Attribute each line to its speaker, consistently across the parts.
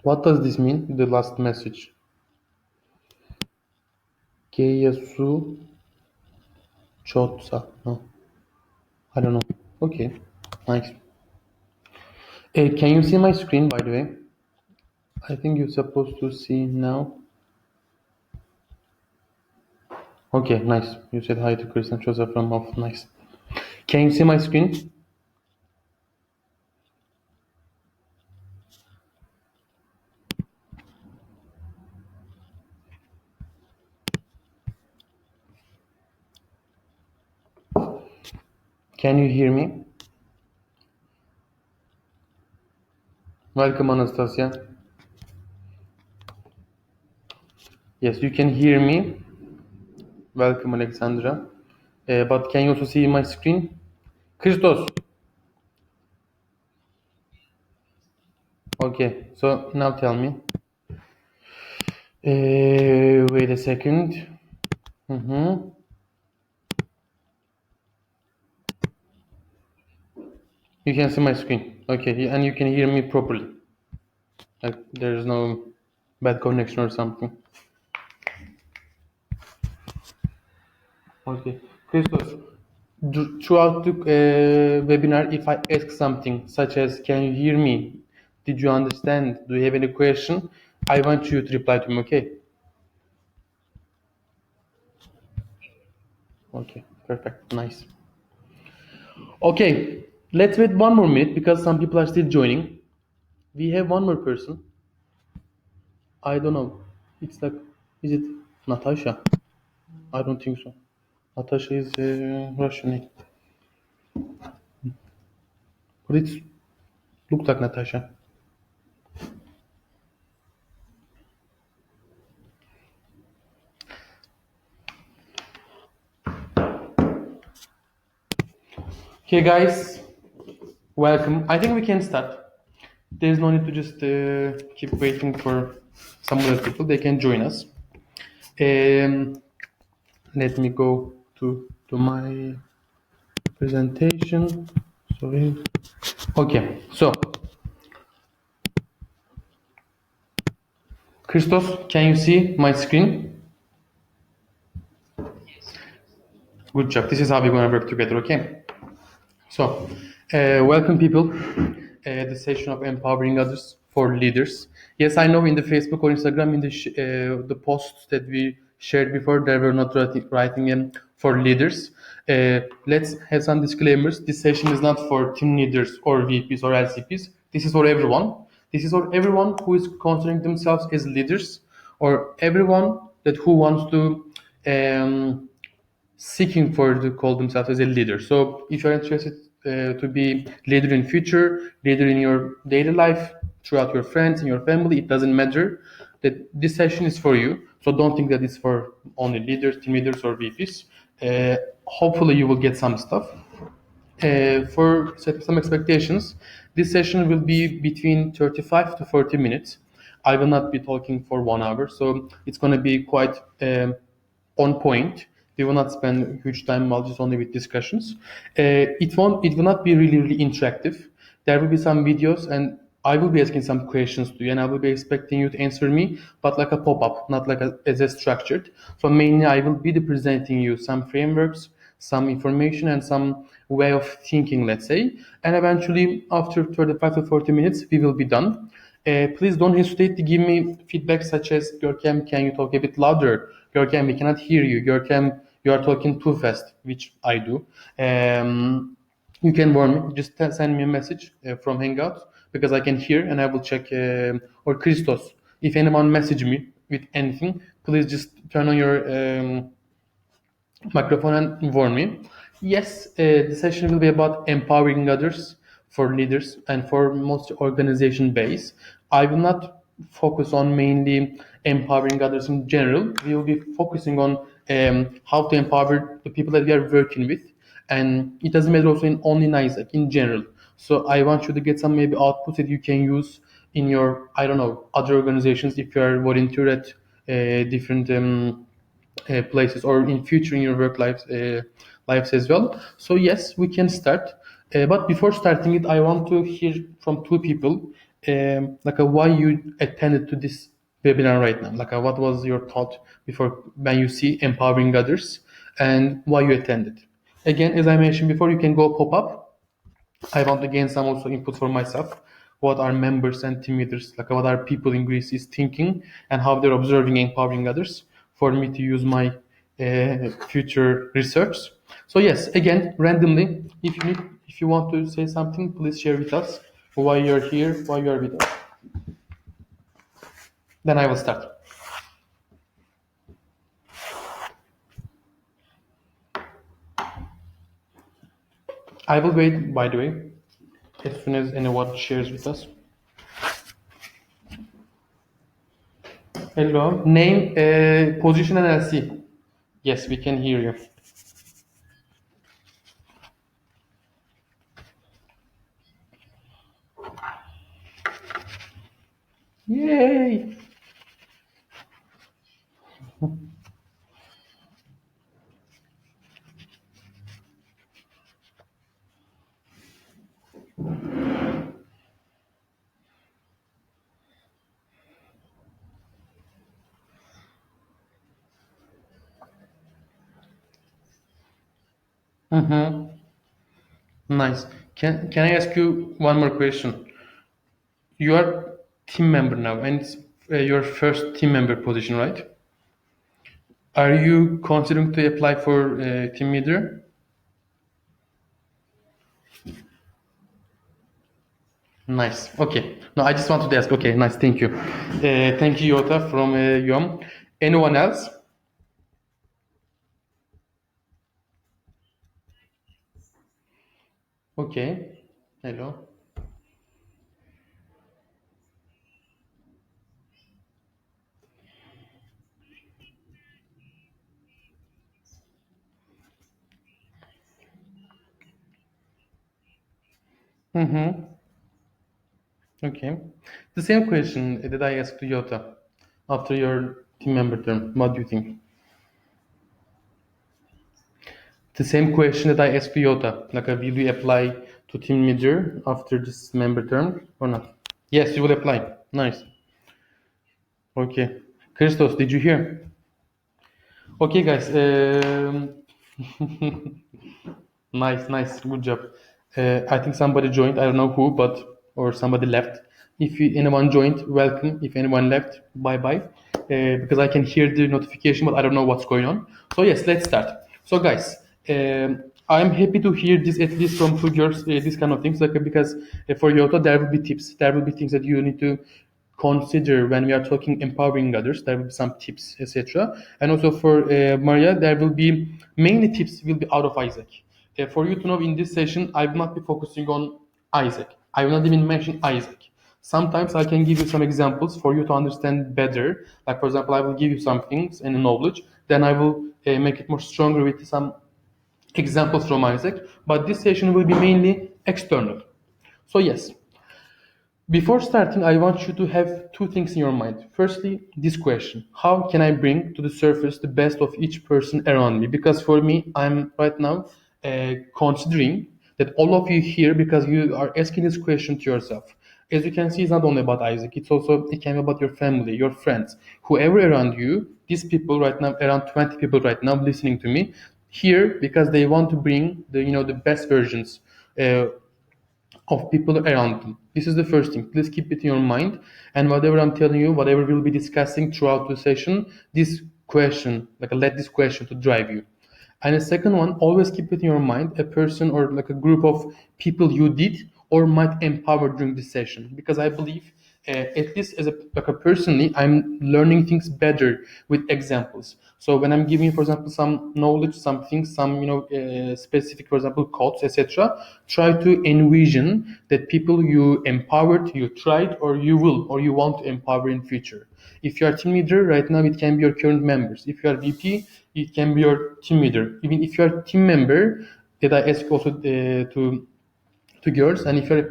Speaker 1: What does this mean? The last message. Keyasu Chotsa. No, I don't know. Okay, nice. Can you see my screen, by the way? I think you're supposed to see now. Okay, nice. You said hi to Chris and Joseph from off. Nice. Can you see my screen? Can you hear me? Welcome, Anastasia. Yes, you can hear me. Welcome, Alexandra. But can you also see my screen? Christos. Okay, so now tell me. Wait a second. You can see my screen. Okay, and you can hear me properly. Like there's no bad connection or something. Okay, Christos. Throughout the webinar, if I ask something such as, "Can you hear me? Did you understand? Do you have any question?" I want you to reply to me. Okay. Okay. Perfect. Nice. Okay. Let's wait one more minute because some people are still joining. We have one more person. I don't know. It's like, is it Natasha? I don't think so. Natasha is Russian name. But it looks like Natasha. Okay, guys. Welcome. I think we can start. There's no need to just keep waiting for some other people. They can join us. Let me go to my presentation. Sorry. Okay. So, Christos, can you see my screen? Good job. This is how we're going to work together. Okay. So, welcome people. The session of empowering others for leaders. Yes, I know in the Facebook or Instagram, in the posts that we shared before, they were not writing in for leaders. Let's have some disclaimers. This session is not for team leaders or VPs or LCPs. This is for everyone. This is for everyone who is considering themselves as leaders, or everyone that who wants to seeking for to call themselves as a leader. So if you're interested to be leader in future, leader in your daily life, throughout your friends and your family, it doesn't matter. That this session is for you. So don't think that it's for only leaders, team leaders, or VPs. Hopefully you will get some stuff. For setting some expectations, this session will be between 35 to 40 minutes. I will not be talking for 1 hour, so it's going to be quite on point. We will not spend huge time while just only with discussions. It will not be really interactive. There will be some videos, and I will be asking some questions to you, and I will be expecting you to answer me, but like a pop-up, not like as a structured. So mainly I will be presenting you some frameworks, some information, and some way of thinking, let's say. And eventually, after 35 to 40 minutes, we will be done. Please don't hesitate to give me feedback such as, Görkem, can you talk a bit louder? Görkem, we cannot hear you. Görkem, you are talking too fast, which I do. You can warn me. Just send me a message from Hangout because I can hear and I will check. Or Christos, if anyone message me with anything, please just turn on your microphone and warn me. Yes, the session will be about empowering others for leaders and for most organization base. I will not focus on mainly empowering others in general. We will be focusing on how to empower the people that we are working with, and it doesn't matter also in only NISAC in general. So I want you to get some maybe outputs that you can use in your, I don't know, other organizations if you are volunteer at different places or in future in your work lives as well. So yes, we can start. But before starting it, I want to hear from two people. like why you attended to this webinar right now. Like what was your thought before when you see empowering others, and why you attended. Again, as I mentioned before, you can go pop up. I want to gain some also input for myself. What are members and team leaders, like what are people in Greece is thinking and how they're observing empowering others for me to use my future research. So yes, again, randomly, if you want to say something, please share with us why you're here, why you are with us. Then I will start. I will wait, by the way, as soon as anyone shares with us. Hello. Name, position and LC. Yes, we can hear you. Yay! Mm-hmm. Nice. Can I ask you one more question? You are team member now, and it's your first team member position, right? Are you considering to apply for team leader? Nice. Okay. No, I just wanted to ask. Okay, nice. Thank you. Thank you, Yota from Yom. Anyone else? Okay. Hello. Mm-hmm. Okay. The same question that I asked to Yota after your team member term. What do you think? The same question that I asked to Yota. Like, will you apply to team leader after this member term or not? Yes, you will apply. Nice. Okay. Christos, did you hear? Okay, guys. Nice, nice, good job. I think somebody joined. I don't know who, but or somebody left. If anyone joined, welcome. If anyone left, bye bye. Because I can hear the notification, but I don't know what's going on. So yes, let's start. So guys, I'm happy to hear this at least from two girls. This kind of things, like because for Yota there will be tips. There will be things that you need to consider when we are talking empowering others. There will be some tips, etc. And also for Maria, there will be mainly tips will be out of Isaac. For you to know, in this session, I will not be focusing on Isaac. I will not even mention Isaac. Sometimes I can give you some examples for you to understand better. Like for example, I will give you some things and knowledge, then I will make it more stronger with some examples from Isaac. But this session will be mainly external. So yes, before starting, I want you to have two things in your mind. Firstly, this question: how can I bring to the surface the best of each person around me? Because for me, I'm right now considering that all of you here, because you are asking this question to yourself. As you can see, it's not only about Isaac, it can be about your family, your friends, whoever around you. These people right now, around 20 people right now listening to me here because they want to bring the best versions uh, of people around them. This is the first thing. Please keep it in your mind. And whatever I'm telling you, whatever we'll be discussing throughout the session, this question, like let this question to drive you. And the second one, always keep it in your mind a person or like a group of people you did or might empower during this session. Because I believe, at least as a personally, I'm learning things better with examples. So when I'm giving, for example, some knowledge, some things, some specific, for example, codes, etc., try to envision that people you empowered, you tried, or you will, or you want to empower in future. If you are team leader right now, it can be your current members. If you are VP, it can be your team leader. Even if you are team member, that I ask also to girls, and if you're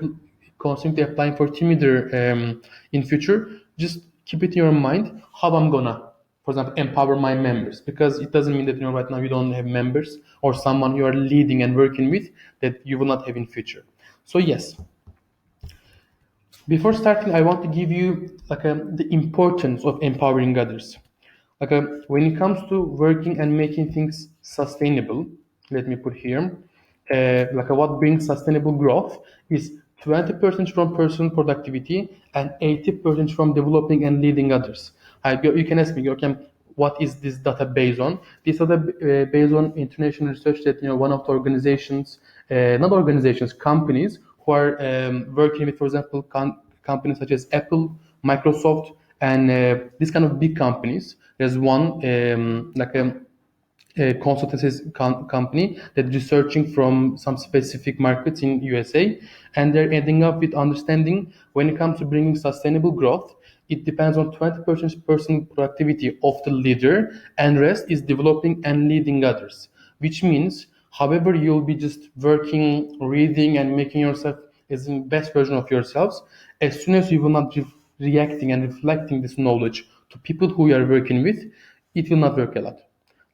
Speaker 1: constantly applying for team leader in future, just keep it in your mind how I'm gonna, for example, empower my members, because it doesn't mean that right now you don't have members or someone you are leading and working with that you will not have in future. So yes, Before starting, I want to give you the importance of empowering others. When it comes to working and making things sustainable, let me put here, what brings sustainable growth is 20% from personal productivity and 80% from developing and leading others. You can ask me, okay, what is this data based on? This data based on international research that one of the organizations, not organizations, companies who are working with, for example, companies such as Apple, Microsoft, and these kind of big companies. There's one a consultancy company that is researching from some specific markets in USA, and they're ending up with understanding when it comes to bringing sustainable growth. It depends on 20% personal productivity of the leader, and rest is developing and leading others. Which means, however, you'll be just working, reading, and making yourself as the best version of yourselves. As soon as you will not be reacting and reflecting this knowledge to people who you are working with, it will not work a lot.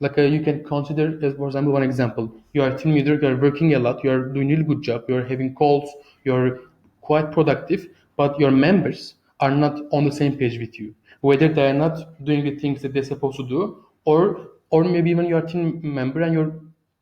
Speaker 1: You can consider as, for example, one example. You are a team leader, you are working a lot, you are doing a really good job, you are having calls, you are quite productive, but your members are not on the same page with you. Whether they are not doing the things that they're supposed to do, or maybe even your team member and your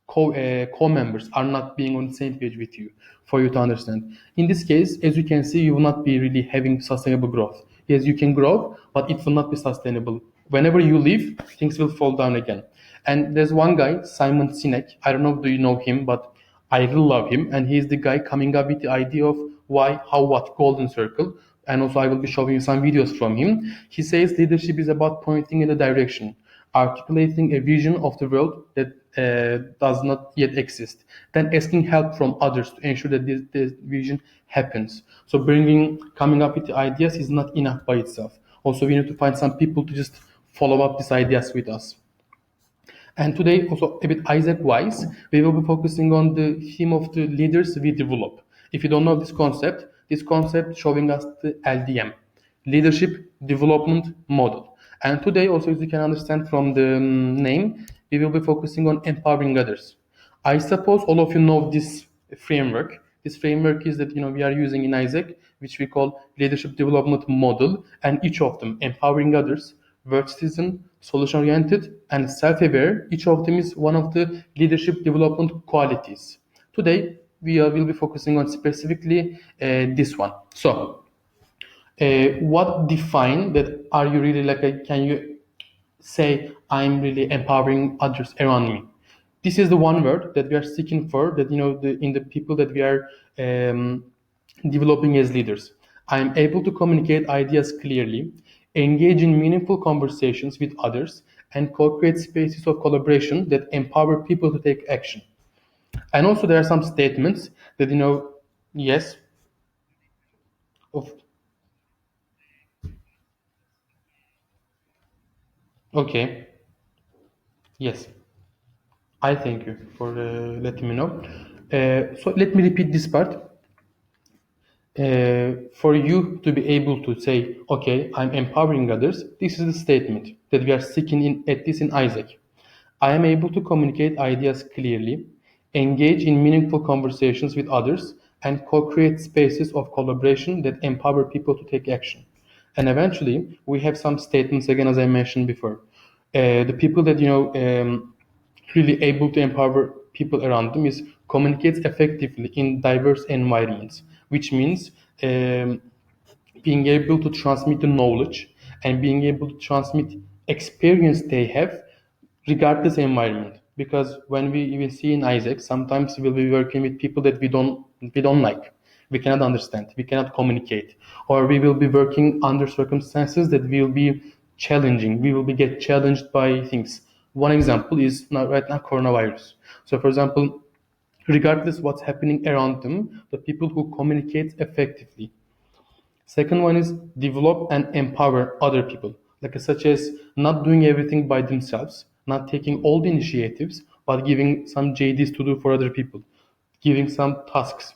Speaker 1: co-members are not being on the same page with you for you to understand. In this case, as you can see, you will not be really having sustainable growth. Yes, you can grow, but it will not be sustainable. Whenever you leave, things will fall down again. And there's one guy, Simon Sinek. I don't know, do you know him? But I really love him. And he's the guy coming up with the idea of why, how, what, golden circle. And also, I will be showing you some videos from him. He says leadership is about pointing in the direction, articulating a vision of the world that does not yet exist, then asking help from others to ensure that this vision happens. So coming up with the ideas is not enough by itself. Also, we need to find some people to just follow up these ideas with us. And today, also a bit Isaac Wise, we will be focusing on the theme of the leaders we develop. If you don't know this concept showing us the LDM, Leadership Development Model. And today, also as you can understand from the name, we will be focusing on empowering others. I suppose all of you know this framework. This framework is that we are using in Isaac, which we call leadership development model, and each of them empowering others, work citizen, solution oriented, and self-aware. Each of them is one of the leadership development qualities. Today we will be focusing on specifically this one. So, what define that? Are you really can you say I'm really empowering others around me? This is the one word that we are seeking for, that in the people that we are developing as leaders. I am able to communicate ideas clearly, engage in meaningful conversations with others, and co-create spaces of collaboration that empower people to take action. And also there are some statements that yes, of okay, yes. I thank you for letting me know. So let me repeat this part. For you to be able to say, okay, I'm empowering others, this is the statement that we are seeking at least in Isaac. I am able to communicate ideas clearly, engage in meaningful conversations with others, and co-create spaces of collaboration that empower people to take action. And eventually, we have some statements again, as I mentioned before. The people that really able to empower people around them is communicates effectively in diverse environments, which means being able to transmit the knowledge and being able to transmit experience they have regardless environment. Because when we even see in Isaac, sometimes we will be working with people that we don't like, we cannot understand, we cannot communicate, or we will be working under circumstances that will be challenging. We will be get challenged by things. One example is now, right now, coronavirus. So, for example, regardless what's happening around them, the people who communicate effectively. Second one is develop and empower other people, such as not doing everything by themselves, not taking all the initiatives, but giving some JDs to do for other people, giving some tasks,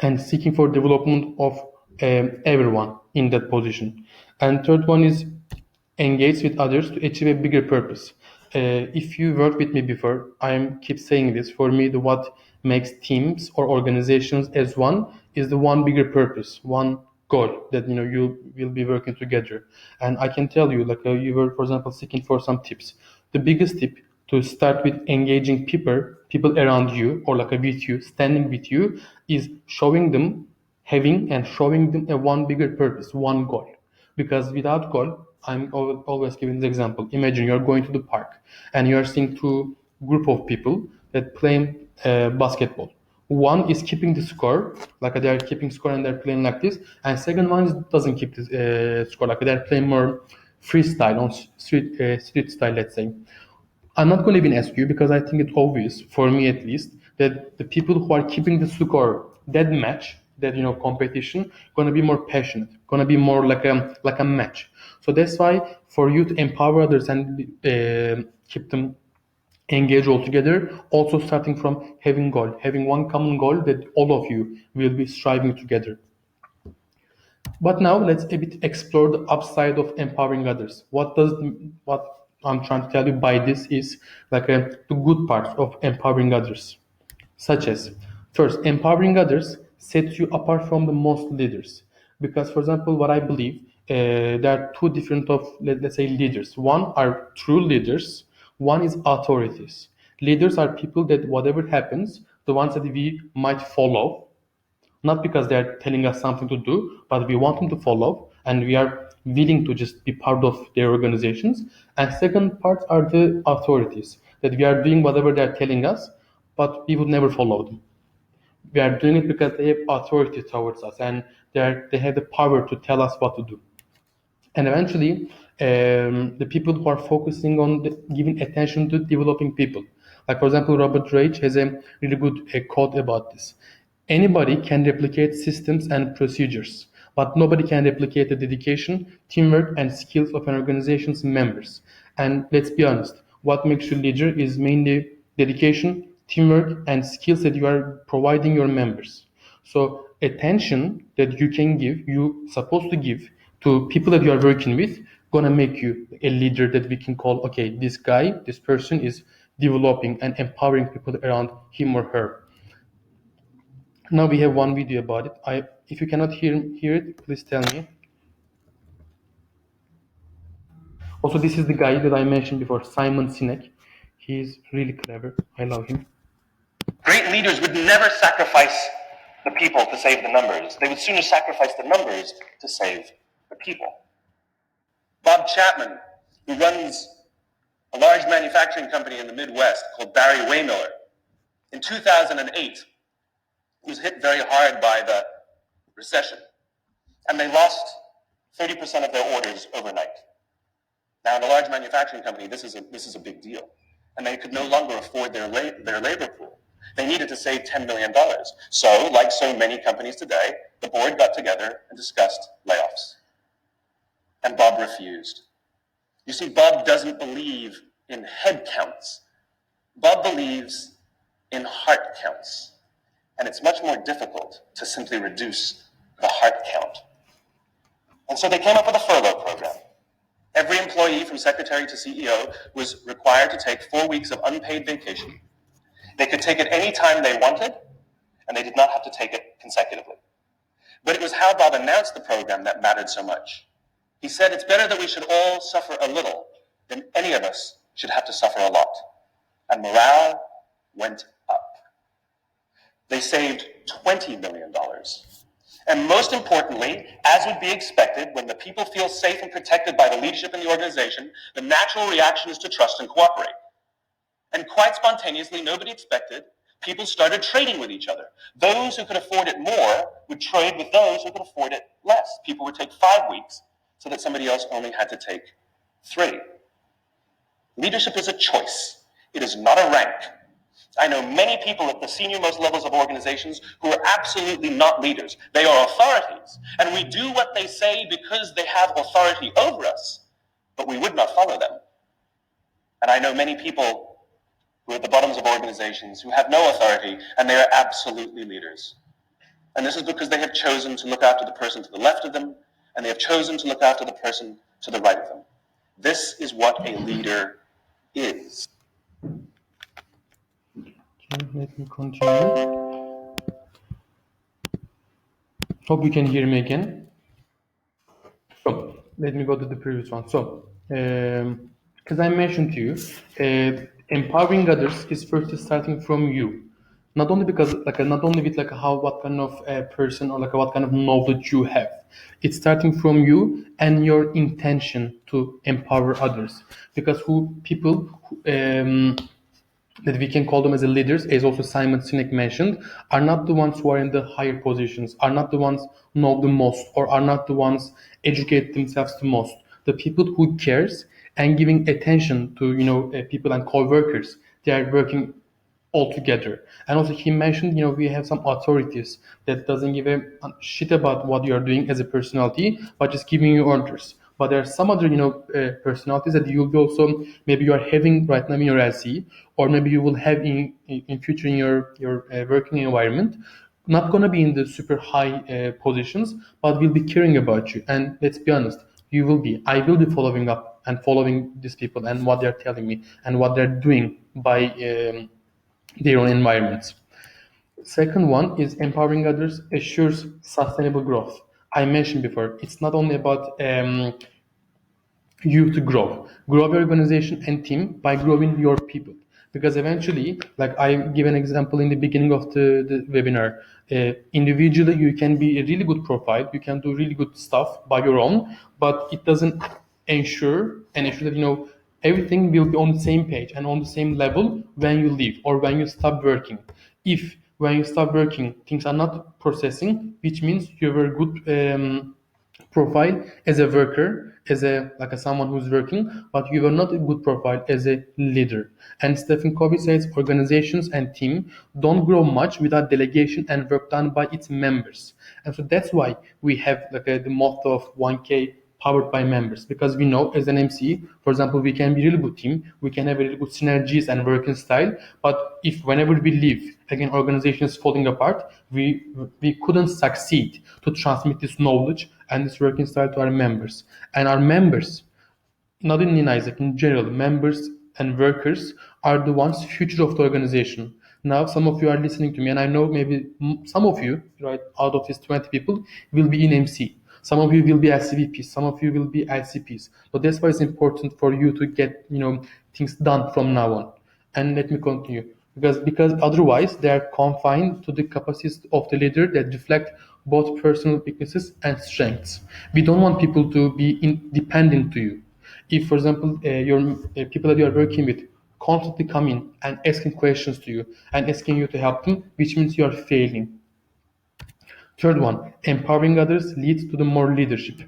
Speaker 1: and seeking for development of everyone in that position. And third one is engage with others to achieve a bigger purpose. If you worked with me before, I keep saying this. For me, the what makes teams or organizations as one is the one bigger purpose, one goal that you will be working together. And I can tell you, like you were, for example, seeking for some tips. The biggest tip to start with engaging people around you or like with you, standing with you, is showing them, having and showing them a one bigger purpose, one goal. Because without goal, I'm always giving the example. Imagine you're going to the park and you're seeing two group of people that play basketball. One is keeping the score, like they are keeping score and they're playing like this, and second one doesn't keep the score, like they're playing more freestyle on street style, let's say. I'm not going to even ask you because I think it's obvious, for me at least, that the people who are keeping the score, that match, that competition, gonna be more passionate, gonna be more like a match. So that's why for you to empower others and keep them engaged all together, also starting from having one common goal that all of you will be striving together. But now let's a bit explore the upside of empowering others. What I'm trying to tell you by this is like the good parts of empowering others, such as first, empowering others sets you apart from the most leaders. Because, for example, what I believe, there are two different of let's say leaders. One are true leaders. One is authorities. Leaders are people that whatever happens, the ones that we might follow, not because they're telling us something to do, but we want them to follow and we are willing to just be part of their organizations. And second part are the authorities, that we are doing whatever they're telling us, but we would never follow them. We are doing it because they have authority towards us and they have the power to tell us what to do. And eventually, the people who are focusing on giving attention to developing people. Like, for example, Robert Reich has a really good quote about this. Anybody can replicate systems and procedures, but nobody can replicate the dedication, teamwork, and skills of an organization's members. And let's be honest, what makes you leader is mainly dedication, teamwork, and skills that you are providing your members. So attention that you can give, you supposed to give to people that you are working with, gonna make you a leader that we can call, okay, this guy, this person is developing and empowering people around him or her. Now we have one video about it. If you cannot hear it, please tell me. Also, this is the guy that I mentioned before, Simon Sinek. He's really clever. I love him.
Speaker 2: Great leaders would never sacrifice the people to save the numbers. They would sooner sacrifice the numbers to save the people. Bob Chapman, who runs a large manufacturing company in the Midwest called Barry Waymiller, in 2008 was hit very hard by the recession, and they lost 30% of their orders overnight. Now, in a large manufacturing company, this is a big deal, and they could no longer afford their labor pool. They needed to save $10 million. So, like so many companies today, the board got together and discussed layoffs. And Bob refused. You see, Bob doesn't believe in head counts. Bob believes in heart counts. And it's much more difficult to simply reduce the heart count. And so they came up with a furlough program. Every employee from secretary to CEO was required to take 4 weeks of unpaid vacation. They could take it any time they wanted, and they did not have to take it consecutively. But it was how Bob announced the program that mattered so much. He said, it's better that we should all suffer a little than any of us should have to suffer a lot. And morale went up. They saved $20 million. And most importantly, as would be expected, when the people feel safe and protected by the leadership in the organization, the natural reaction is to trust and cooperate. And quite spontaneously, nobody expected, people started trading with each other. Those who could afford it more would trade with those who could afford it less. People would take 5 weeks so that somebody else only had to take 3. Leadership is a choice. It is not a rank. I know many people at the senior-most levels of organizations who are absolutely not leaders. They are authorities, and we do what they say because they have authority over us, but we would not follow them. And I know many people who are at the bottoms of organizations who have no authority, and they are absolutely leaders. And this is because they have chosen to look after the person to the left of them, and they have chosen to look after the person to the right of them. This is what a leader is.
Speaker 1: Okay, let me continue. Hope you can hear me again. let me go to the previous one. So, as I mentioned to you, empowering others is first starting from you. Not only because, not only with how what kind of person or what kind of knowledge you have. It's starting from you and your intention to empower others. Because who people that we can call them as the leaders, as also Simon Sinek mentioned, are not the ones who are in the higher positions, are not the ones who know the most, or are not the ones educate themselves the most. The people who cares and giving attention to people and co-workers, they are working all together. And also he mentioned, we have some authorities that doesn't give a shit about what you are doing as a personality, but just giving you orders. But there are some other, personalities that you'll be also maybe you are having right now in your LC, or maybe you will have in future in your working environment. Not gonna be in the super high positions, but will be caring about you. And let's be honest, you will be. I will be following up and following these people and what they're telling me and what they're doing by their own environments. Second one is empowering others assures sustainable growth. I mentioned before, it's not only about you to grow your organization and team by growing your people, because eventually, like I give an example in the beginning of the webinar, individually you can be a really good profile, you can do really good stuff by your own, but it doesn't ensure that everything will be on the same page and on the same level when you leave or when you stop working. If when you stop working things are not processing, which means you were good profile as a worker, as a someone who's working, but you are not a good profile as a leader. And Stephen Covey says organizations and team don't grow much without delegation and work done by its members. And so that's why we have the motto of 1K powered by members, because we know as an MC, for example, we can be a really good team, we can have a really good synergies and working style, but if whenever we leave, again, organization is falling apart, we couldn't succeed to transmit this knowledge and this working style to our members. And our members, not in Isaac, in general, members and workers are the ones future of the organization. Now, some of you are listening to me, and I know maybe some of you, right, out of these 20 people, will be in MC. Some of you will be LCVPs, some of you will be LCPs. So that's why it's important for you to get, things done from now on. And let me continue. Because otherwise they are confined to the capacities of the leader that reflect both personal weaknesses and strengths. We don't want people to be dependent to you. If, for example, your people that you are working with constantly come in and asking questions to you and asking you to help them, which means you are failing. Third one, empowering others leads to the more leadership.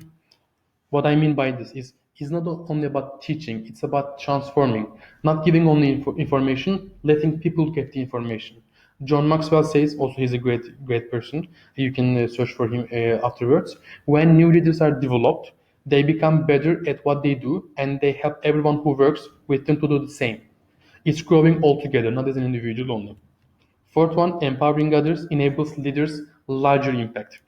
Speaker 1: What I mean by this is it's not only about teaching, it's about transforming, not giving only information, letting people get the information. John Maxwell says, also he's a great person, you can search for him afterwards. When new leaders are developed, they become better at what they do and they help everyone who works with them to do the same. It's growing all together, not as an individual only. Fourth one, empowering others enables leaders larger impact.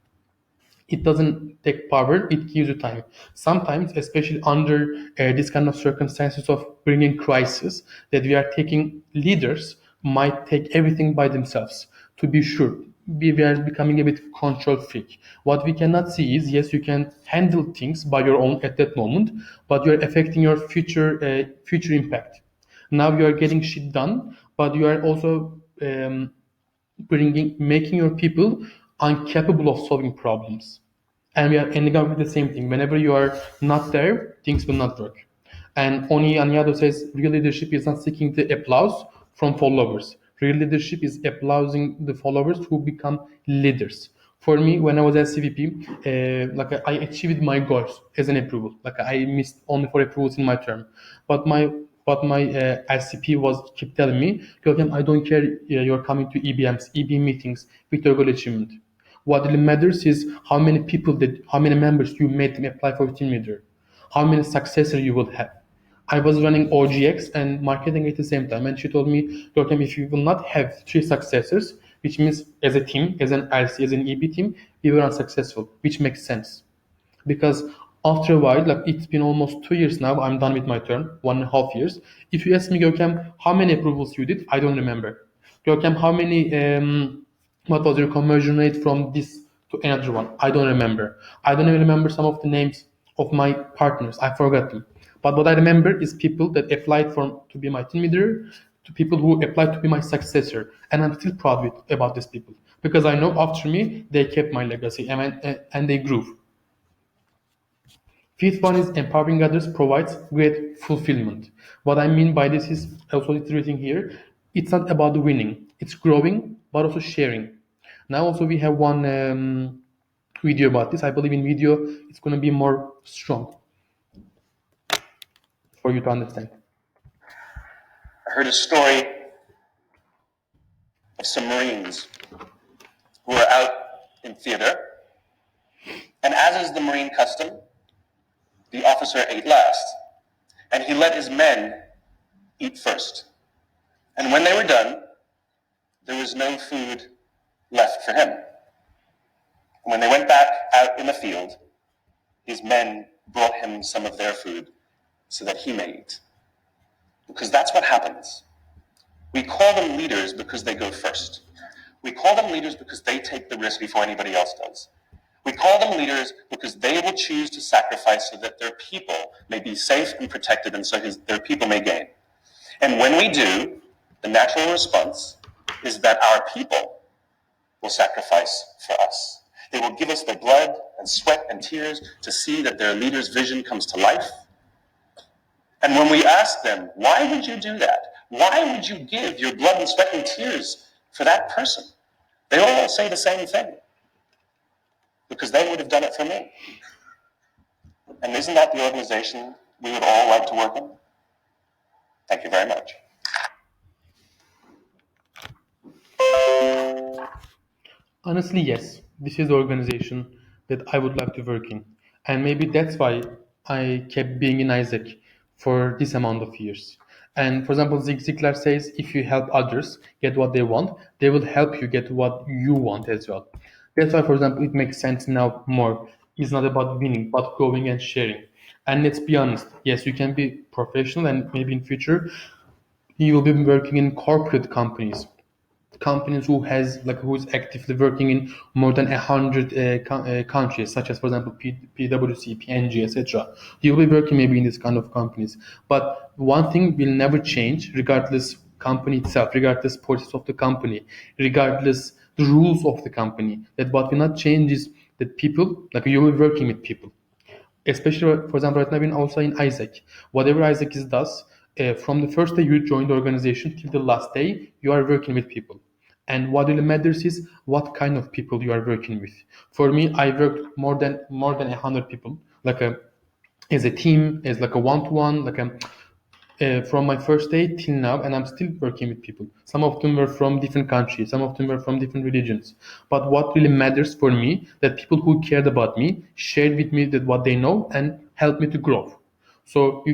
Speaker 1: It doesn't take power, it gives you time. Sometimes, especially under this kind of circumstances of bringing crisis, that we are taking, leaders might take everything by themselves. To be sure, we are becoming a bit control freak. What we cannot see is, yes, you can handle things by your own at that moment, but you're affecting your future impact. Now you are getting shit done, but you are also making your people incapable of solving problems. And we are ending up with the same thing. Whenever you are not there, things will not work. And Oni Anyado says real leadership is not seeking the applause from followers. Real leadership is applauding the followers who become leaders. For me, when I was at CVP, I achieved my goals as an approval. Like I missed only 4 approvals in my term, but my LCP was keep telling me, Görkem, I don't care you're coming to EBMs, EB meetings with your goal achievement. What really matters is how many members you made them apply for team leader, how many successors you will have. I was running OGX and marketing at the same time, and she told me, Görkem, if you will not have 3 successors, which means as a team, as an LC, as an EB team, we were unsuccessful, which makes sense. Because after a while, like it's been almost 2 years now, I'm done with my term, 1.5 years. If you ask me, Görkem, how many approvals you did, I don't remember. Görkem, how many, what was your conversion rate from this to another one? I don't remember. I don't even remember some of the names of my partners. I forgot them. But what I remember is people that applied for to be my team leader, to people who applied to be my successor, and I'm still proud about these people because I know after me they kept my legacy and they grew. Fifth one is empowering others provides great fulfillment. What I mean by this is also iterating here. It's not about the winning. It's growing, but also sharing. Now also we have one video about this. I believe in video it's going to be more strong for you to understand.
Speaker 2: I heard a story of some Marines who were out in theater, and as is the Marine custom, the officer ate last, and he let his men eat first. And when they were done, there was no food left for him. And when they went back out in the field, his men brought him some of their food so that he may eat. Because that's what happens. We call them leaders because they go first. We call them leaders because they take the risk before anybody else does. We call them leaders because they will choose to sacrifice so that their people may be safe and protected and so their people may gain. And when we do, the natural response is that our people will sacrifice for us. They will give us their blood and sweat and tears to see that their leader's vision comes to life. And when we ask them, why would you do that? Why would you give your blood and sweat and tears for that person? They all say the same thing. Because they would have done it for me. And isn't that the organization we would all like to work in? Thank you very much.
Speaker 1: Honestly, yes. This is the organization that I would like to work in. And maybe that's why I kept being in Isaac for this amount of years. And for example, Zig Ziglar says if you help others get what they want, they will help you get what you want as well. That's why, for example, it makes sense now more. It's not about winning, but growing and sharing. And let's be honest, yes, you can be professional and maybe in future you will be working in corporate companies who's actively working in more than 100 countries, such as for example PwC, PNG, etc. You'll be working maybe in this kind of companies. But one thing will never change, regardless company itself, regardless policies of the company, regardless the rules of the company. That what will not change is that people, like you will be working with people, especially for example right now in also in Isaac. Whatever Isaac is does, from the first day you join the organization till the last day, you are working with people. And what really matters is what kind of people you are working with. For me, I worked more than 100 people, like as a team, as like a one-to-one, like a from my first day till now, and I'm still working with people. Some of them were from different countries, some of them were from different religions. But what really matters for me, that people who cared about me shared with me that what they know and helped me to grow. So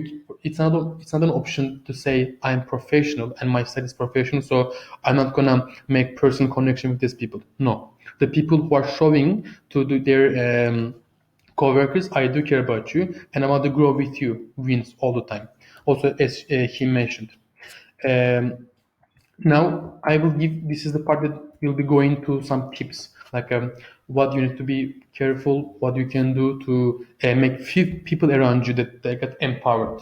Speaker 1: it's not an option to say I'm professional and my side is professional, so I'm not gonna make personal connection with these people. No, the people who are showing to do their co-workers, I do care about you and I want to grow with you wins all the time. Also, as he mentioned. Um, Now, I will give, this is the part that we'll be going to some tips, like what you need to be careful, what you can do to make few people around you that they get empowered.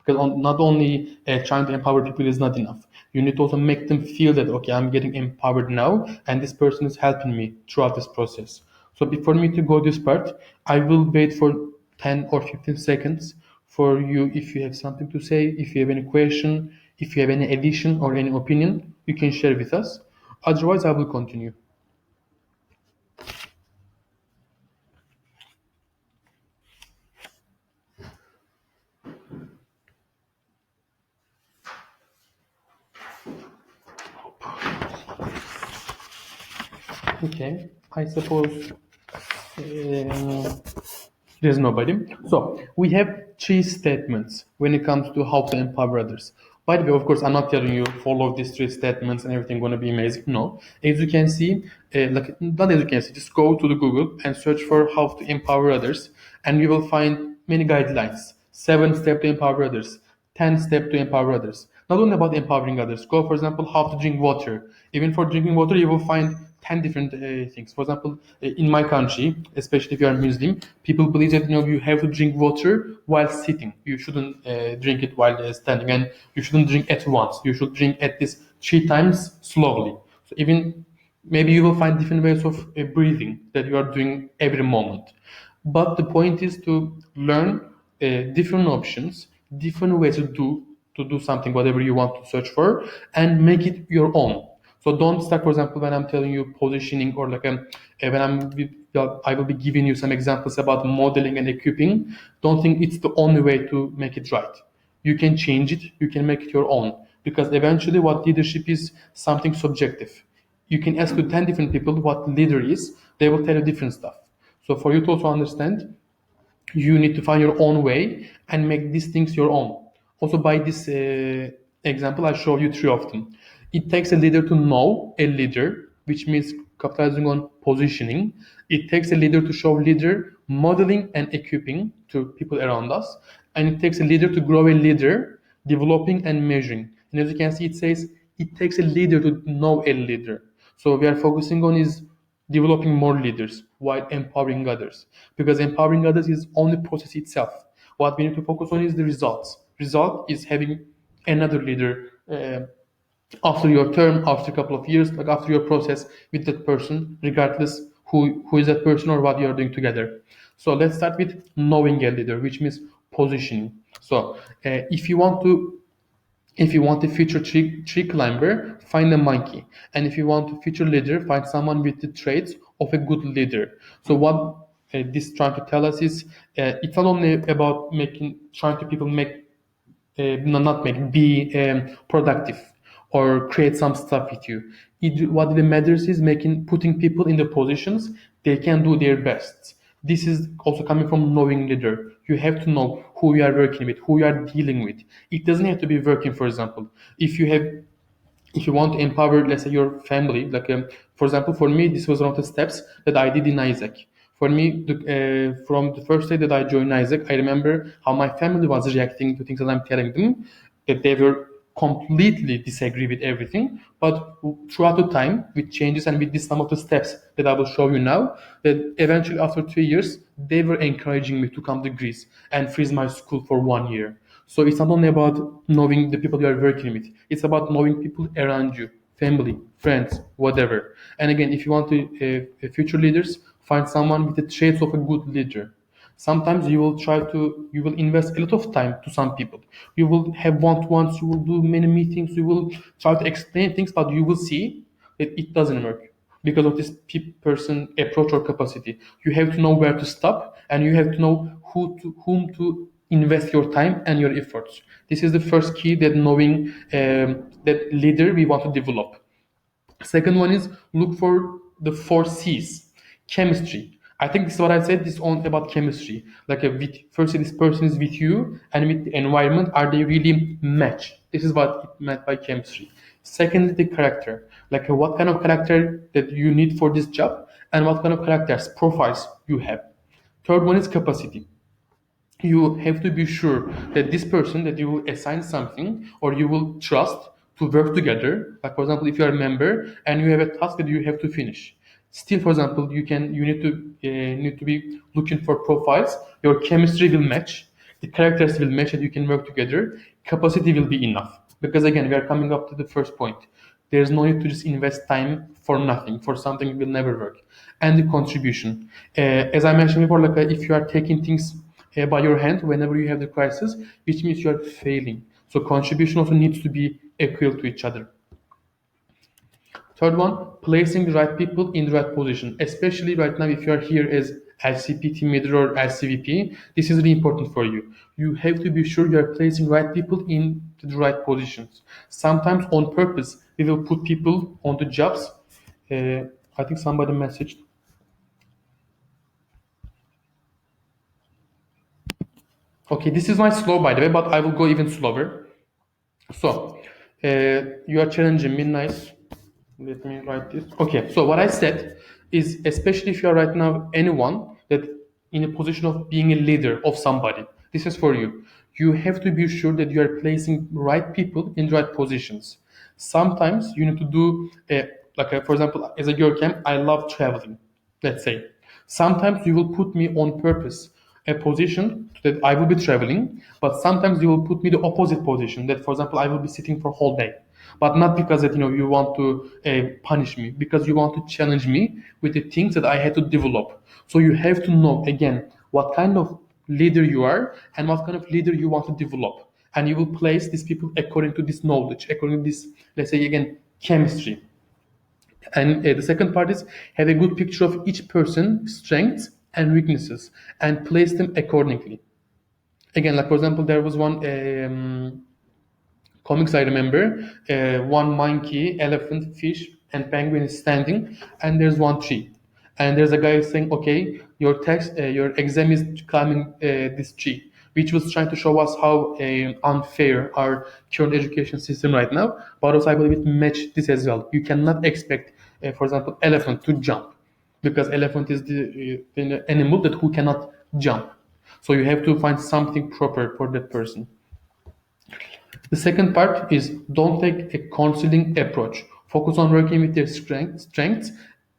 Speaker 1: Because not only trying to empower people is not enough. You need to also make them feel that, okay, I'm getting empowered now, and this person is helping me throughout this process. So before me to go this part, I will wait for 10 or 15 seconds for you. If you have something to say, if you have any question, if you have any addition or any opinion, you can share with us. Otherwise, I will continue. Okay, I suppose there's nobody. So we have three statements when it comes to how to empower others. By the way, of course, I'm not telling you follow these three statements and everything gonna be amazing. No, as you can see, like not as you can see, just go to the Google and search for how to empower others, and you will find many guidelines. 7 steps to empower others, 10 steps to empower others. Not only about empowering others. Go, for example, how to drink water. Even for drinking water, you will find 10 different things. For example, in my country, especially if you are Muslim, people believe that you have to drink water while sitting. You shouldn't drink it while standing, and you shouldn't drink at once. You should drink at least 3 times slowly. So even maybe you will find different ways of breathing that you are doing every moment. But the point is to learn different options, different ways to do something, whatever you want to search for, and make it your own. So don't start, for example, when I'm telling you positioning, or like when I will be giving you some examples about modeling and equipping. Don't think it's the only way to make it right. You can change it, you can make it your own, because eventually what leadership is something subjective. You can ask to 10 different people what leader is, they will tell you different stuff. So for you to also understand, you need to find your own way and make these things your own. Also, by this example, I show you three of them. It takes a leader to know a leader, which means capitalizing on positioning. It takes a leader to show leader, modeling and equipping to people around us. And it takes a leader to grow a leader, developing and measuring. And as you can see, it says it takes a leader to know a leader. So we are focusing on is developing more leaders while empowering others, because empowering others is only process itself. What we need to focus on is the results. Result is having another leader after your term, after a couple of years, like after your process with that person, regardless who is that person or what you are doing together. So let's start with knowing a leader, which means positioning. So if you want a future tree climber, find a monkey. And if you want a future leader, find someone with the traits of a good leader. So what this trying to tell us is it's not only about trying to people make not make be productive or create some stuff with you. What really matters is putting people in the positions they can do their best. This is also coming from knowing leader. You have to know who you are working with, who you are dealing with. It doesn't have to be working. For example, if you want to empower, let's say, your family, like for example, for me, this was one of the steps that I did in Isaac. For me, from the first day that I joined Isaac, I remember how my family was reacting to things that I'm telling them, that they were completely disagree with everything. But throughout the time, with changes and with this some of the steps that I will show you now, that eventually after 2 years, they were encouraging me to come to Greece and freeze my school for 1 year. So it's not only about knowing the people you are working with, it's about knowing people around you, family, friends, whatever. And again, if you want future leaders, find someone with the traits of a good leader. Sometimes you will invest a lot of time to some people. You will have one-to-ones, you will do many meetings, you will try to explain things, but you will see that it doesn't work because of this person approach or capacity. You have to know where to stop, and you have to know whom to invest your time and your efforts. This is the first key that knowing that leader we want to develop. Second one is look for the 4 C's. Chemistry. I think this is what I said. This is all about chemistry. Like firstly, this person is with you and with the environment. Are they really match? This is what it meant by chemistry. Secondly, the character. Like what kind of character that you need for this job, and what kind of characters profiles you have. Third one is capacity. You have to be sure that this person that you will assign something or you will trust to work together, like for example, if you are a member and you have a task that you have to finish, still, for example, you need to be looking for profiles. Your chemistry will match, the characters will match, and you can work together. Capacity will be enough, because again, we are coming up to the first point. There's no need to just invest time for nothing, for something that will never work. And the contribution, as I mentioned before, like if you are taking things by your hand whenever you have the crisis, which means you are failing. So contribution also needs to be equal to each other. Third one, placing the right people in the right position. Especially right now, if you are here as LCP team leader or LCVP, this is really important for you. You have to be sure you are placing right people in the right positions. Sometimes on purpose, we will put people on the jobs. I think somebody messaged. Okay, this is my slow, by the way, but I will go even slower. So, you are challenging me, nice. Let me write this. Okay, so what I said is, especially if you are right now anyone that in a position of being a leader of somebody, this is for you. You have to be sure that you are placing right people in the right positions. Sometimes you need to do for example, as a Görkem, I love traveling. Let's say sometimes you will put me on purpose a position that I will be traveling, but sometimes you will put me the opposite position that, for example, I will be sitting for a whole day, but not because that you want to punish me, because you want to challenge me with the things that I had to develop. So you have to know again what kind of leader you are and what kind of leader you want to develop, and you will place these people according to this knowledge, according to this, let's say again, chemistry. And the second part is have a good picture of each person's strengths and weaknesses and place them accordingly. Again, like for example, there was one comics I remember. One monkey, elephant, fish, and penguin is standing, and there's one tree. And there's a guy saying, "Okay, your exam is climbing this tree," which was trying to show us how unfair our current education system right now. But also, I believe it matched this as well. You cannot expect, for example, elephant to jump because elephant is the animal that who cannot jump. So you have to find something proper for that person. The second part is don't take a counseling approach. Focus on working with their strengths.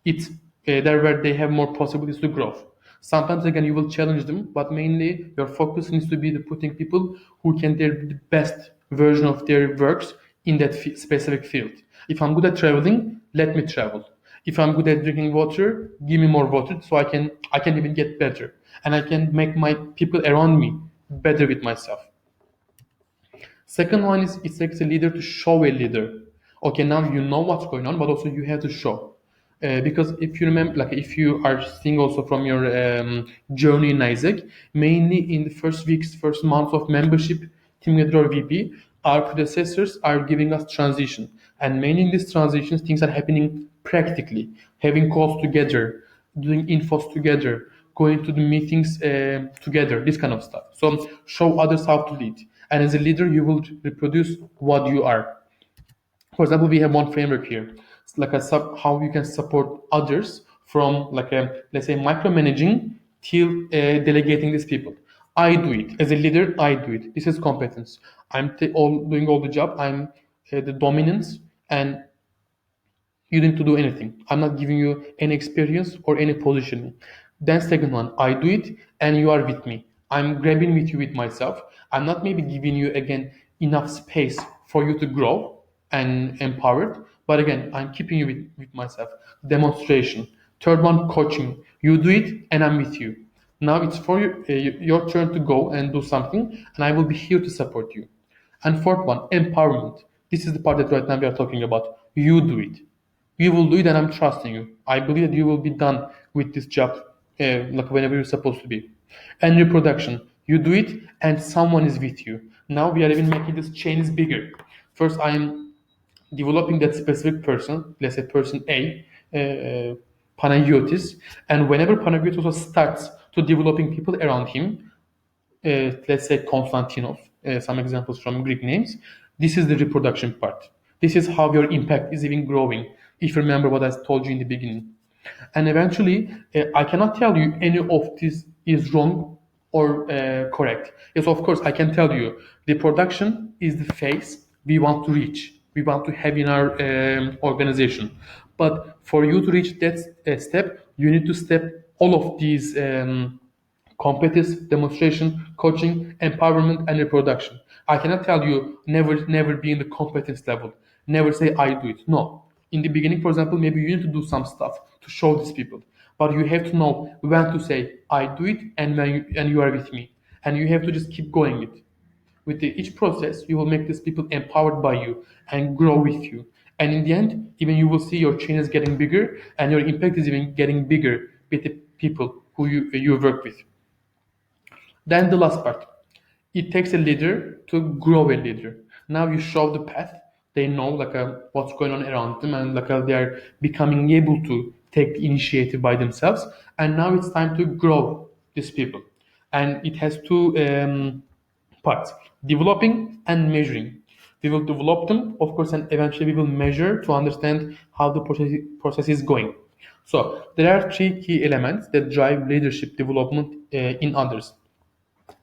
Speaker 1: It's there where they have more possibilities to grow. Sometimes again you will challenge them, but mainly your focus needs to be the putting people who can do the best version of their works in that specific field. If I'm good at traveling, let me travel. If I'm good at drinking water, give me more water so I can even get better, and I can make my people around me better with myself. Second one is it takes a leader to show a leader. Okay, now you know what's going on, but also you have to show. Because if you remember, like if you are seeing also from your journey in Isaac, mainly in the first weeks, first months of membership, team leader or VP, our predecessors are giving us transition. And mainly in these transitions, things are happening practically, having calls together, doing infos together, going to the meetings together, this kind of stuff. So show others how to lead. And as a leader, you will reproduce what you are. For example, we have one framework here. It's like how you can support others from like a, let's say, micromanaging till delegating these people. I do it as a leader. I do it. This is competence. I'm doing all the job. I'm the dominance, and you need to do anything. I'm not giving you any experience or any positioning. Then second one, I do it and you are with me. I'm grabbing with you with myself. I'm not maybe giving you again enough space for you to grow and empowered, but again, I'm keeping you with myself. Demonstration. Third one, coaching. You do it and I'm with you. Now it's for your turn to go and do something, and I will be here to support you. And fourth one, empowerment. This is the part that right now we are talking about. You do it. You will do it, and I'm trusting you. I believe that you will be done with this job, like whenever you're supposed to be. And reproduction, you do it, and someone is with you. Now we are even making this chain is bigger. First, I am developing that specific person, let's say person A, Panagiotis, and whenever Panagiotis also starts to developing people around him, let's say Konstantinov, some examples from Greek names. This is the reproduction part. This is how your impact is even growing, if you remember what I told you in the beginning. And eventually, I cannot tell you any of this is wrong or correct. Yes, of course, I can tell you the production is the phase we want to reach, we want to have in our organization. But for you to reach that step, you need to step all of these competence, demonstration, coaching, empowerment, and reproduction. I cannot tell you never be in the competence level. Never say I do it. No. In the beginning, for example, maybe you need to do some stuff to show these people. But you have to know when to say I do it and when you are with me. And you have to just keep going it. With each process, you will make these people empowered by you and grow with you. And in the end, even you will see your chain is getting bigger and your impact is even getting bigger with the people who you work with. Then the last part. It takes a leader to grow a leader. Now you show the path. They know like what's going on around them, and like they are becoming able to take the initiative by themselves. And now it's time to grow these people. And it has two parts: developing and measuring. We will develop them, of course, and eventually we will measure to understand how the process is going. So there are three key elements that drive leadership development in others: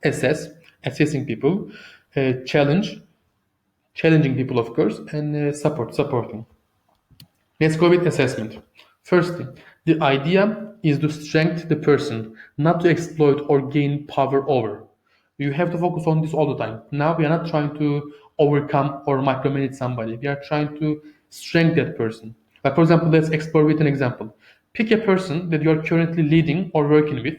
Speaker 1: assess, assessing people, challenging people, of course, and supporting. Let's go with assessment. Firstly, the idea is to strengthen the person, not to exploit or gain power over. You have to focus on this all the time. Now we are not trying to overcome or micromanage somebody. We are trying to strengthen that person. Like for example, let's explore with an example. Pick a person that you are currently leading or working with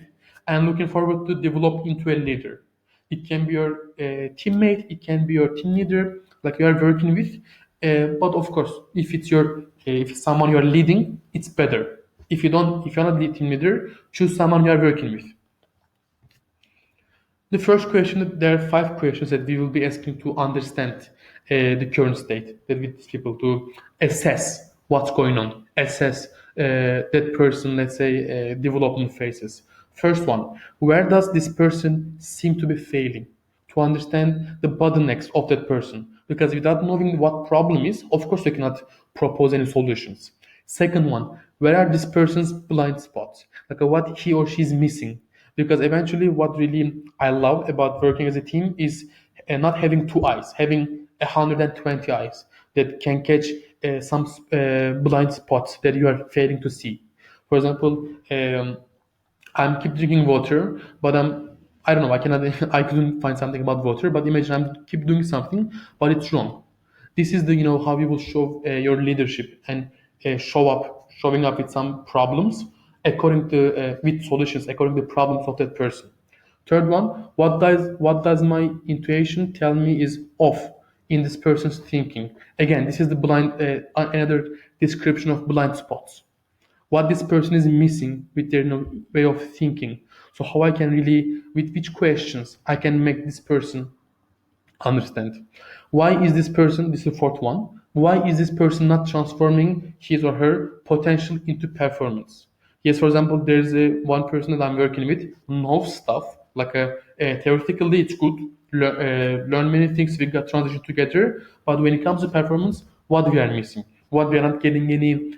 Speaker 1: and looking forward to develop into a leader. It can be your teammate, it can be your team leader, like you are working with. But of course, if it's someone you are leading, it's better. If you're not the team leader, choose someone you are working with. The first question, there are 5 questions that we will be asking to understand the current state that with these people to assess what's going on, assess that person, let's say, development phases. First one, where does this person seem to be failing? To understand the bottlenecks of that person. Because without knowing what problem is, of course, you cannot propose any solutions. Second one, where are this person's blind spots? Like what he or she is missing? Because eventually, what really I love about working as a team is not having 2 eyes, having 120 eyes that can catch some blind spots that you are failing to see. For example, I'm keep drinking water, but I don't know. I cannot. I couldn't find something about water. But imagine I'm keep doing something, but it's wrong. This is the how you will show your leadership and showing up with some problems according to with solutions according to the problems of that person. Third one, what does my intuition tell me is off in this person's thinking? Again, this is the blind another description of blind spots, what this person is missing with their way of thinking. So how I can really, with which questions I can make this person understand. Why is this person, this is the fourth one, why is this person not transforming his or her potential into performance? Yes, for example, there's one person that I'm working with, knows stuff, like theoretically it's good, learn many things, we got transition together, but when it comes to performance, what we are missing, what we are not getting any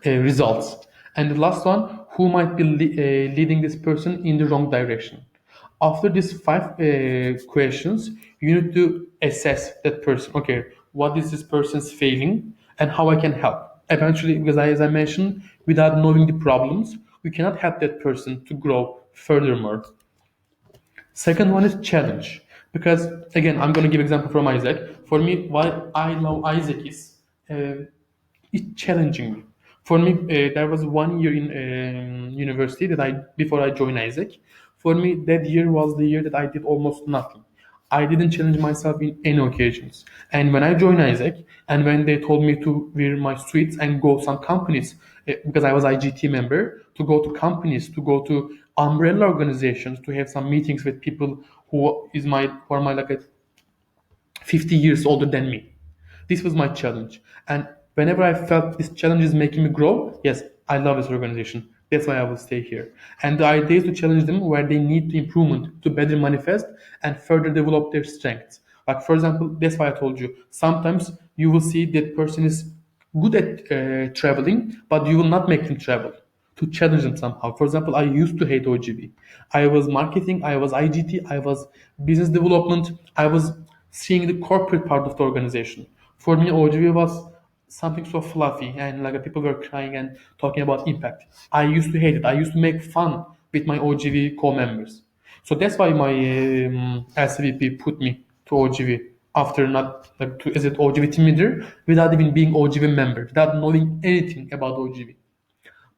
Speaker 1: results. And the last one, who might be leading this person in the wrong direction. After these 5 questions, you need to assess that person. Okay, what is this person's failing and how I can help. Eventually, because as I mentioned, without knowing the problems, we cannot help that person to grow furthermore. Second one is challenge. Because again, I'm going to give example from Isaac. For me, why I love Isaac is it's challenging me. For me, there was 1 year in university that before I joined Isaac. For me, that year was the year that I did almost nothing. I didn't challenge myself in any occasions. And when I joined Isaac, and when they told me to wear my suits and go some companies, because I was IGT member, to go to companies, to go to umbrella organizations, to have some meetings with people who are my like a 50 years older than me. This was my challenge. And whenever I felt this challenge is making me grow, yes, I love this organization. That's why I will stay here. And the idea is to challenge them where they need improvement to better manifest and further develop their strengths. Like, for example, that's why I told you, sometimes you will see that person is good at traveling, but you will not make them travel to challenge them somehow. For example, I used to hate OGB. I was marketing, I was IGT, I was business development, I was seeing the corporate part of the organization. For me, OGB was something so fluffy and like people were crying and talking about impact. I used to hate it. I used to make fun with my OGV co-members. So that's why my LCVP put me to OGV after not like to as an OGV team leader without even being OGV member, without knowing anything about OGV.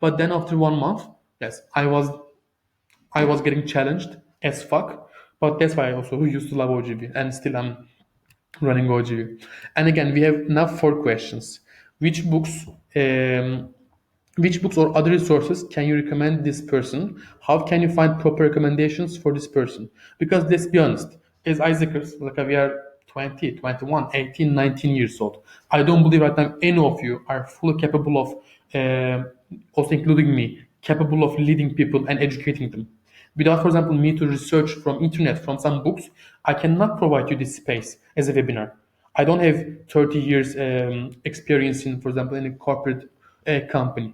Speaker 1: But then after 1 month, yes, I was getting challenged as fuck. But that's why I also used to love OGV and still I'm running OGV. And again, we have now 4 questions. Which books, um, which books or other resources can you recommend this person? How can you find proper recommendations for this person? Because let's be honest, as Isaacers, like we are 20, 21, 18, 19 years old. I don't believe right now any of you are fully capable of, also including me, capable of leading people and educating them. Without, for example, me to research from internet, from some books, I cannot provide you this space as a webinar. I don't have 30 years experience in, for example, in a corporate company.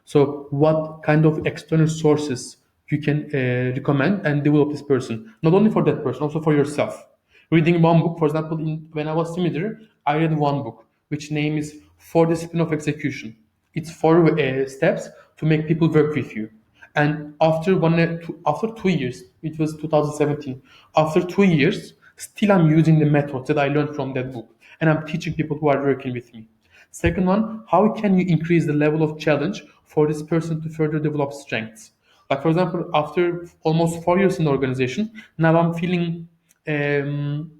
Speaker 1: So what kind of external sources you can recommend and develop this person, not only for that person, also for yourself. Reading one book, for example, when I was team leader, I read one book, which name is 4 discipline of execution. It's 4 steps to make people work with you. And after 2 years, it was 2017. After 2 years, still I'm using the methods that I learned from that book, and I'm teaching people who are working with me. Second one, how can you increase the level of challenge for this person to further develop strengths? Like for example, after almost 4 years in the organization, now I'm feeling um,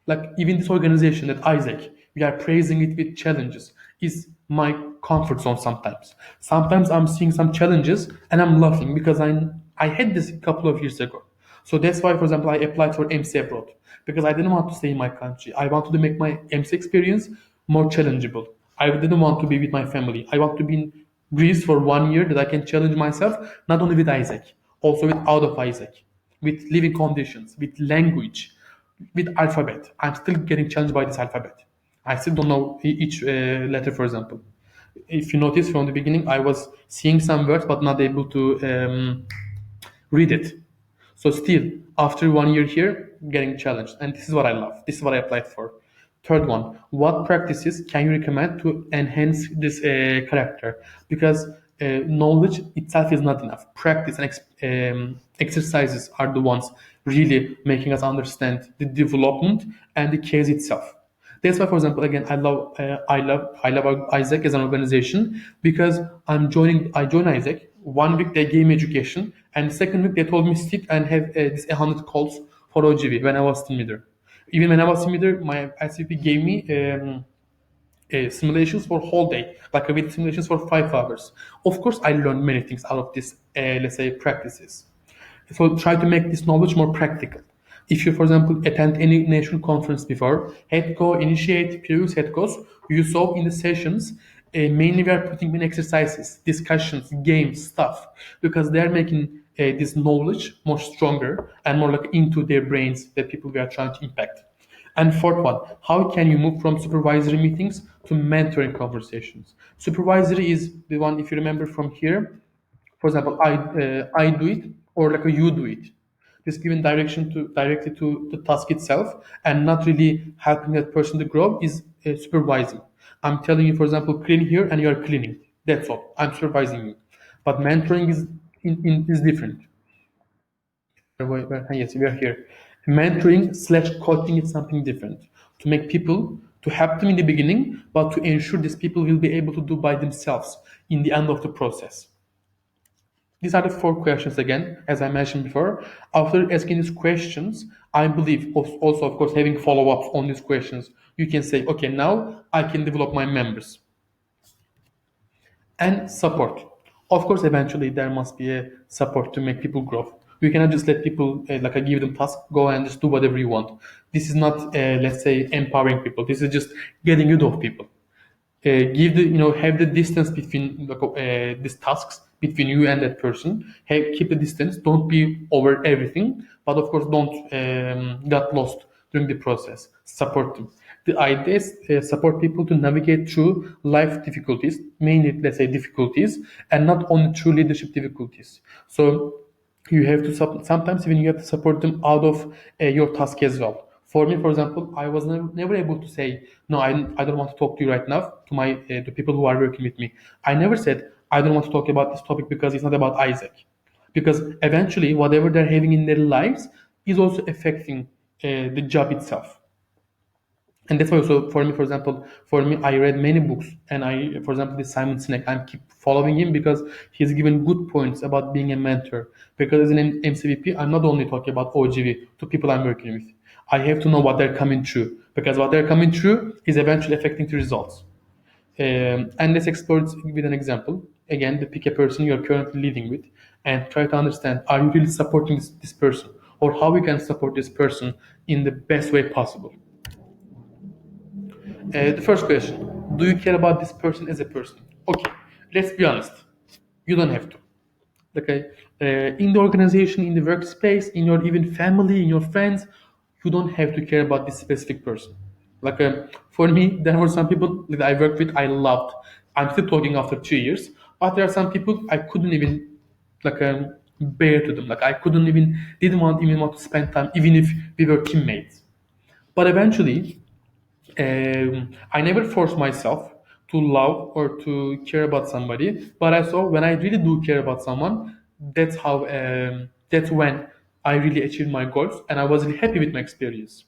Speaker 1: like even this organization at Isaac, we are praising it with challenges, is my comfort zone sometimes. Sometimes I'm seeing some challenges and I'm laughing because I had this a couple of years ago. So that's why, for example, I applied for MC abroad because I didn't want to stay in my country. I wanted to make my MC experience more challengeable. I didn't want to be with my family. I want to be in Greece for 1 year that I can challenge myself, not only with Isaac, also with out of Isaac, with living conditions, with language, with alphabet. I'm still getting challenged by this alphabet. I still don't know each letter, for example. If you notice from the beginning, I was seeing some words but not able to read it. So still, after 1 year here, getting challenged. And this is what I love. This is what I applied for. Third one, what practices can you recommend to enhance this character? Because knowledge itself is not enough. Practice and exercises are the ones really making us understand the development and the case itself. That's why, for example, again, I love Isaac as an organization because I joined Isaac. 1 week they gave me education, and the second week they told me sit and have this 100 calls for OGV when I was team leader. Even when I was team leader, my ICP gave me simulations for whole day, like with simulations for 5 hours. Of course, I learned many things out of this, let's say, practices. So try to make this knowledge more practical. If you, for example, attend any national conference before, head go initiate previous head goes, you saw in the sessions, mainly we are putting in exercises, discussions, games, stuff, because they're making this knowledge more stronger and more like into their brains, the people we are trying to impact. And fourth one, how can you move from supervisory meetings to mentoring conversations? Supervisory is the one, if you remember from here, for example, I do it or like a you do it. Just giving direction to directly to the task itself and not really helping that person to grow is supervising. I'm telling you, for example, clean here and you are cleaning. That's all. I'm supervising you. But mentoring is different. Yes, we are here. Mentoring slash coaching is something different. To make people, to help them in the beginning, but to ensure these people will be able to do by themselves in the end of the process. These are the 4 questions again, as I mentioned before. After asking these questions, I believe also, of course, having follow-ups on these questions, you can say, okay, now I can develop my members. And support. Of course, eventually there must be a support to make people grow. You cannot just let people, like I give them task, go and just do whatever you want. This is not, let's say, empowering people. This is just getting rid of people. Have the distance between these tasks between you and that person. Keep the distance. Don't be over everything, but of course don't get lost during the process. Support them. The idea is support people to navigate through life difficulties, mainly let's say difficulties, and not only through leadership difficulties. So you have to sometimes even you have to support them out of your task as well. For me, for example, I was never able to say no. I don't want to talk to you right now to my to people who are working with me. I never said I don't want to talk about this topic because it's not about Isaac, because eventually whatever they're having in their lives is also affecting the job itself. And that's why also for me, for example, for me, I read many books, and for example, this Simon Sinek, I keep following him because he's given good points about being a mentor. Because as an MCVP, I'm not only talking about OGV to people I'm working with. I have to know what they're coming through, because what they're coming through is eventually affecting the results. And let's explore it with an example. Again, to pick a person you're currently living with and try to understand, are you really supporting this person, or how we can support this person in the best way possible. The first question, do you care about this person as a person? Okay, let's be honest. You don't have to. Okay, in the organization, in the workspace, in your even family, in your friends, you don't have to care about this specific person. Like for me, there were some people that I worked with, I loved. I'm still talking after 2 years, but there are some people I couldn't even like bear to them. Like I didn't want to spend time, even if we were teammates. But eventually, I never forced myself, to love or to care about somebody, but I saw when I really do care about someone, that's when I really achieved my goals and I was really happy with my experience.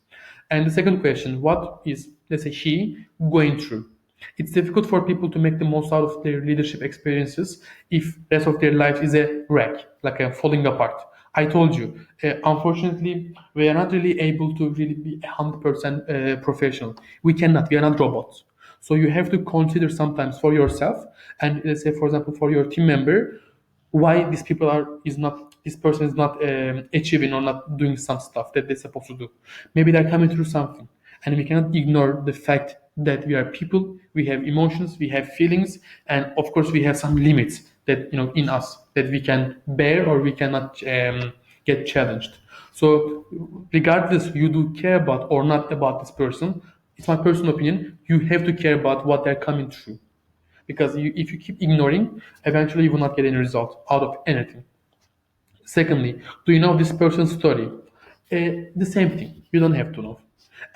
Speaker 1: And the second question, what is, let's say, he going through? It's difficult for people to make the most out of their leadership experiences if rest of their life is a wreck, like a falling apart. I told you, unfortunately, we are not really able to really be 100% professional. We cannot. We are not robots. So you have to consider sometimes for yourself, and let's say, for example, for your team member, why this person is not achieving or not doing some stuff that they're supposed to do. Maybe they're coming through something, and we cannot ignore the fact that we are people, we have emotions, we have feelings, and of course we have some limits that in us that we can bear or we cannot get challenged. So regardless you do care about or not about this person, it's my personal opinion, you have to care about what they're coming through, because if you keep ignoring, eventually you will not get any result out of anything. Secondly, do you know this person's story? The same thing. You don't have to know.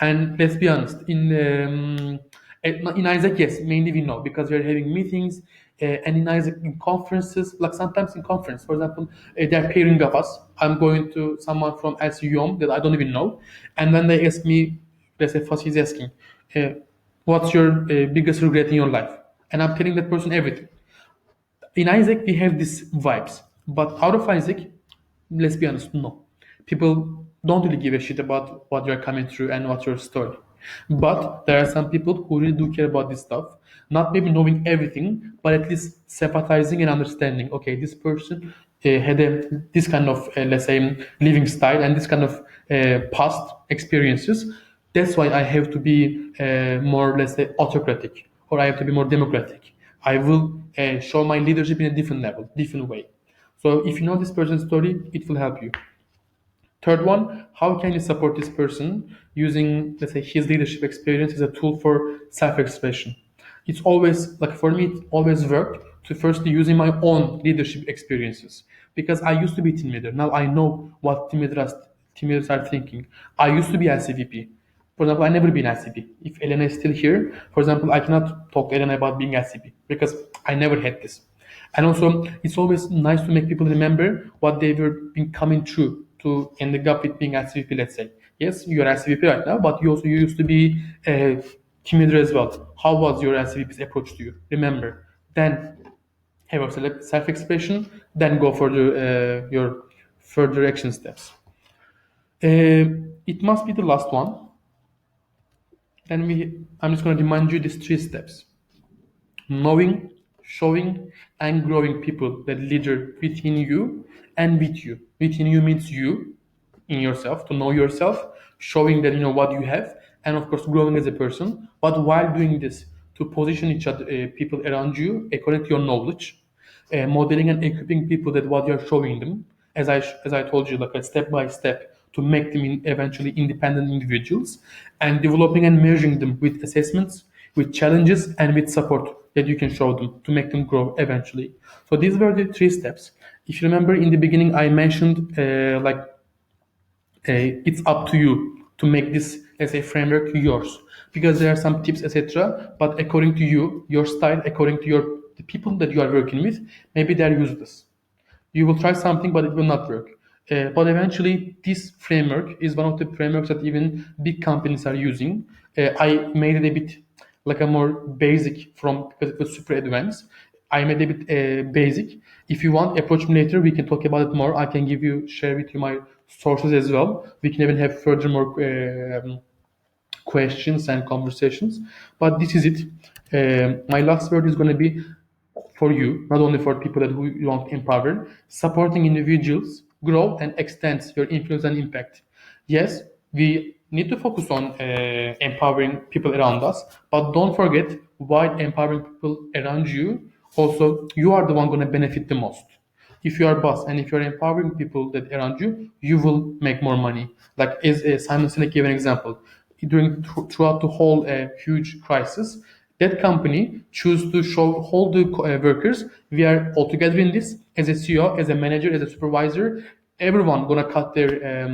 Speaker 1: And let's be honest, in Isaac, yes, mainly we know because we are having meetings, and in Isaac in conferences, like sometimes in conference, for example, they're pairing of us. I'm going to someone from SUM that I don't even know, and when they ask me, let's say Fas is asking, uh, what's your biggest regret in your life? And I'm telling that person everything. In Isaac, we have these vibes, but out of Isaac, let's be honest, no. People don't really give a shit about what you're coming through and what's your story. But there are some people who really do care about this stuff, not maybe knowing everything, but at least sympathizing and understanding. Okay, this person had this kind of, let's say, living style and this kind of past experiences. That's why I have to be more, let's say, autocratic, or I have to be more democratic. I will show my leadership in a different level, different way. So if you know this person's story, it will help you. Third one, how can you support this person using, let's say, his leadership experience as a tool for self-expression? It's always, like for me, it always worked to firstly using my own leadership experiences. Because I used to be team leader. Now I know what team leaders are thinking. I used to be LCVP. For example, I never been LCP. If Elena is still here, for example, I cannot talk to Elena about being LCP because I never had this. And also, it's always nice to make people remember what they were been coming through to end up with being SVP, let's say. Yes, you're SVP right now, but you used to be a team leader as well. How was your SVP's approach to you? Remember. Then have a self-expression, then go for your further action steps. It must be the last one. I'm just going to remind you these three steps: knowing, showing, and growing people that leader within you and with you. Within you means you in yourself, to know yourself, showing that you know what you have, and of course growing as a person. But while doing this, to position each other, people around you according to your knowledge, modeling and equipping people that what you're showing them, as I told you, like a step by step to make them eventually independent individuals, and developing and measuring them with assessments, with challenges, and with support that you can show them to make them grow eventually. So these were the three steps. If you remember in the beginning, I mentioned it's up to you to make this, let's say, framework yours, because there are some tips, etc. But according to you, your style, according to the people that you are working with, maybe they're useless. You will try something, but it will not work. But eventually, this framework is one of the frameworks that even big companies are using. I made it a bit like a more basic from because it was super advanced. I made it a bit basic. If you want, approach me later. We can talk about it more. I can share with you my sources as well. We can even have furthermore questions and conversations. But this is it. My last word is going to be for you, not only for people that who you want to empower, supporting individuals grow and extend your influence and impact. Yes, we need to focus on empowering people around us, but don't forget, while empowering people around you, also you are the one going to benefit the most. If you are boss and if you're empowering people that around you, you will make more money. Like as Simon Sinek gave an example, throughout the whole huge crisis, that company choose to show all the workers, we are all together in this. As a CEO, as a manager, as a supervisor, everyone gonna cut their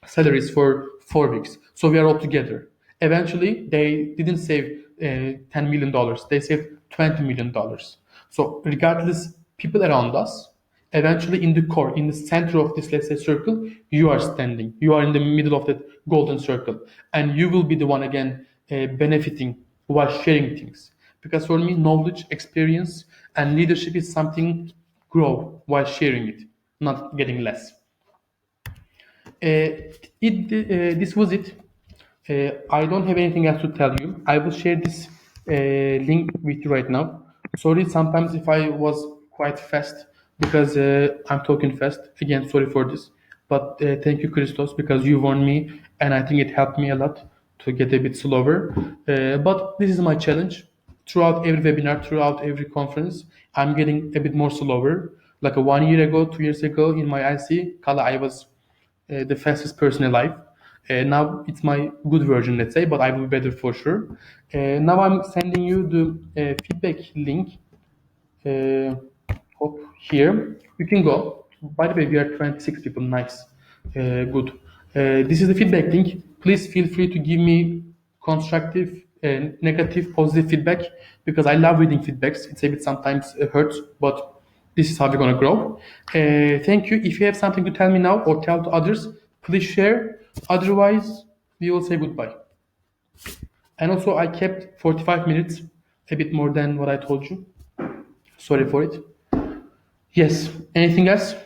Speaker 1: salaries for 4 weeks. So we are all together. Eventually, they didn't save $10 million. They saved $20 million. So regardless, people around us, eventually in the core, in the center of this, let's say, circle, you are standing. You are in the middle of that golden circle. And you will be the one again benefiting while sharing things. Because for me, knowledge, experience, and leadership is something grow while sharing it, not getting less. This was it. I don't have anything else to tell you. I will share this link with you right now. Sorry, sometimes if I was quite fast because I'm talking fast. Again, sorry for this. But thank you, Christos, because you warned me, and I think it helped me a lot to get a bit slower. But this is my challenge. Throughout every webinar, throughout every conference, I'm getting a bit more slower. Like 1 year ago, 2 years ago in my IC, Kala, I was the fastest person alive. Now it's my good version, let's say, but I will be better for sure. Now I'm sending you the feedback link. Hop here. You can go. By the way, we are 26 people. Nice. Good. This is the feedback link. Please feel free to give me constructive, negative, positive feedback because I love reading feedbacks. It's a bit sometimes hurts, but this is how we're gonna grow. Thank you. If you have something to tell me now or tell to others, please share. Otherwise, we will say goodbye. And also, I kept 45 minutes, a bit more than what I told you. Sorry for it. Yes. Anything else?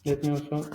Speaker 1: Let me also.